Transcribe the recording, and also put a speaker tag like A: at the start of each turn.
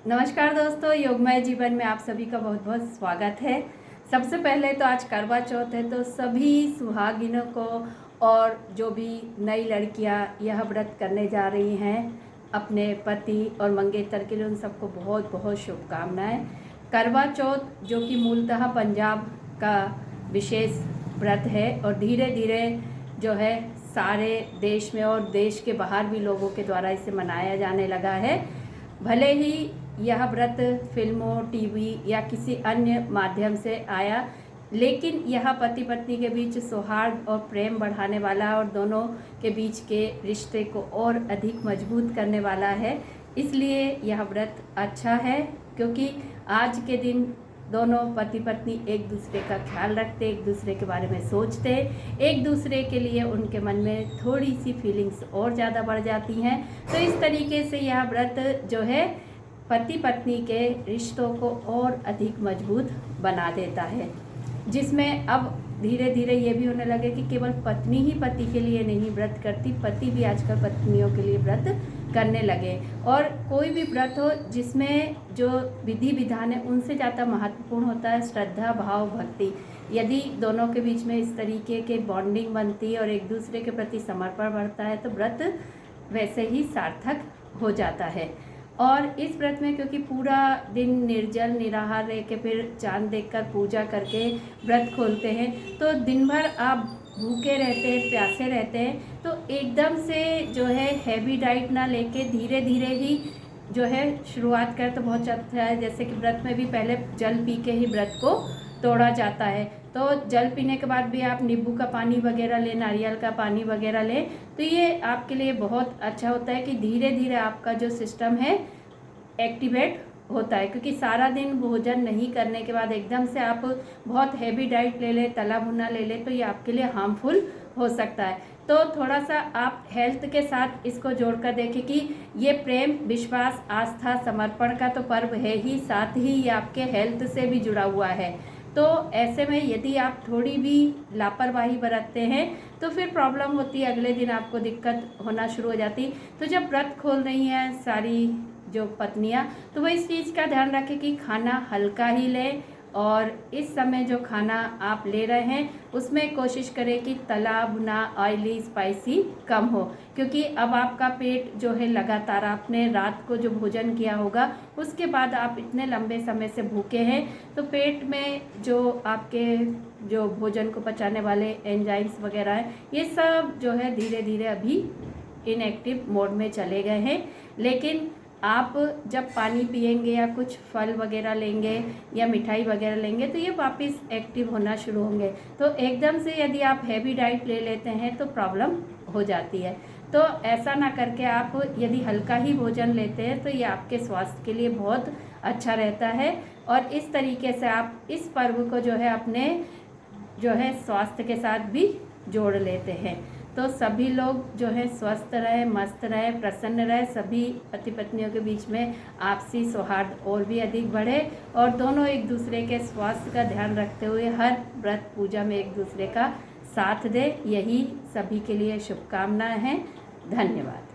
A: नमस्कार दोस्तों, योगमय जीवन में आप सभी का बहुत बहुत स्वागत है। सबसे पहले तो आज करवा चौथ है, तो सभी सुहागिनों को और जो भी नई लड़कियां यह व्रत करने जा रही हैं अपने पति और मंगेतर के लिए, उन सबको बहुत बहुत शुभकामनाएं। करवा चौथ जो कि मूलतः पंजाब का विशेष व्रत है और धीरे धीरे जो है सारे देश में और देश के बाहर भी लोगों के द्वारा इसे मनाया जाने लगा है। भले ही यह व्रत फिल्मों, टीवी या किसी अन्य माध्यम से आया, लेकिन यह पति पत्नी के बीच सौहार्द और प्रेम बढ़ाने वाला और दोनों के बीच के रिश्ते को और अधिक मजबूत करने वाला है। इसलिए यह व्रत अच्छा है, क्योंकि आज के दिन दोनों पति पत्नी एक दूसरे का ख्याल रखते, एक दूसरे के बारे में सोचते, एक दूसरे के लिए उनके मन में थोड़ी सी फीलिंग्स और ज़्यादा बढ़ जाती हैं। तो इस तरीके से यह व्रत जो है पति पत्नी के रिश्तों को और अधिक मजबूत बना देता है, जिसमें अब धीरे धीरे ये भी होने लगे कि केवल पत्नी ही पति के लिए नहीं व्रत करती, पति भी आजकल पत्नियों के लिए व्रत करने लगे। और कोई भी व्रत हो जिसमें जो विधि विधान है उनसे ज़्यादा महत्वपूर्ण होता है श्रद्धा, भाव, भक्ति। यदि दोनों के बीच में इस तरीके के बॉन्डिंग बनती है और एक दूसरे के प्रति समर्पण बढ़ता है, तो व्रत वैसे ही सार्थक हो जाता है। और इस व्रत में क्योंकि पूरा दिन निर्जल निराहार रह के फिर चांद देखकर पूजा करके व्रत खोलते हैं, तो दिन भर आप भूखे रहते हैं, प्यासे रहते हैं। तो एकदम से जो है हैवी डाइट ना लेके धीरे धीरे ही जो है शुरुआत कर तो बहुत अच्छा है। जैसे कि व्रत में भी पहले जल पी के ही व्रत को तोड़ा जाता है, तो जल पीने के बाद भी आप नींबू का पानी वगैरह लें, नारियल का पानी वगैरह लें, तो ये आपके लिए बहुत अच्छा होता है कि धीरे धीरे आपका जो सिस्टम है एक्टिवेट होता है। क्योंकि सारा दिन भोजन नहीं करने के बाद एकदम से आप बहुत हैवी डाइट ले लें, तला भुना ले लें, तो ये आपके लिए हार्मफुल हो सकता है। तो थोड़ा सा आप हेल्थ के साथ इसको जोड़कर देखें कि ये प्रेम, विश्वास, आस्था, समर्पण का तो पर्व है ही, साथ ही ये आपके हेल्थ से भी जुड़ा हुआ है। तो ऐसे में यदि आप थोड़ी भी लापरवाही बरतते हैं तो फिर प्रॉब्लम होती है, अगले दिन आपको दिक्कत होना शुरू हो जाती। तो जब व्रत खोल रही हैं सारी जो पत्नियां, तो वह इस चीज़ का ध्यान रखें कि खाना हल्का ही लें, और इस समय जो खाना आप ले रहे हैं उसमें कोशिश करें कि तला भुना, ऑयली, स्पाइसी कम हो। क्योंकि अब आपका पेट जो है लगातार आपने रात को जो भोजन किया होगा उसके बाद आप इतने लंबे समय से भूखे हैं, तो पेट में जो आपके जो भोजन को पचाने वाले एंजाइम्स वगैरह हैं, ये सब जो है धीरे धीरे अभी इनएक्टिव मोड में चले गए हैं। लेकिन आप जब पानी पिएंगे या कुछ फल वगैरह लेंगे या मिठाई वगैरह लेंगे, तो ये वापस एक्टिव होना शुरू होंगे। तो एकदम से यदि आप हैवी डाइट ले लेते हैं तो प्रॉब्लम हो जाती है। तो ऐसा ना करके आप यदि हल्का ही भोजन लेते हैं तो ये आपके स्वास्थ्य के लिए बहुत अच्छा रहता है। और इस तरीके से आप इस पर्व को जो है अपने जो है स्वास्थ्य के साथ भी जोड़ लेते हैं। तो सभी लोग जो है स्वस्थ रहे, मस्त रहे, प्रसन्न रहे, सभी पति पत्नियों के बीच में आपसी सौहार्द और भी अधिक बढ़े, और दोनों एक दूसरे के स्वास्थ्य का ध्यान रखते हुए हर व्रत पूजा में एक दूसरे का साथ दे। यही सभी के लिए शुभकामनाएं हैं। धन्यवाद।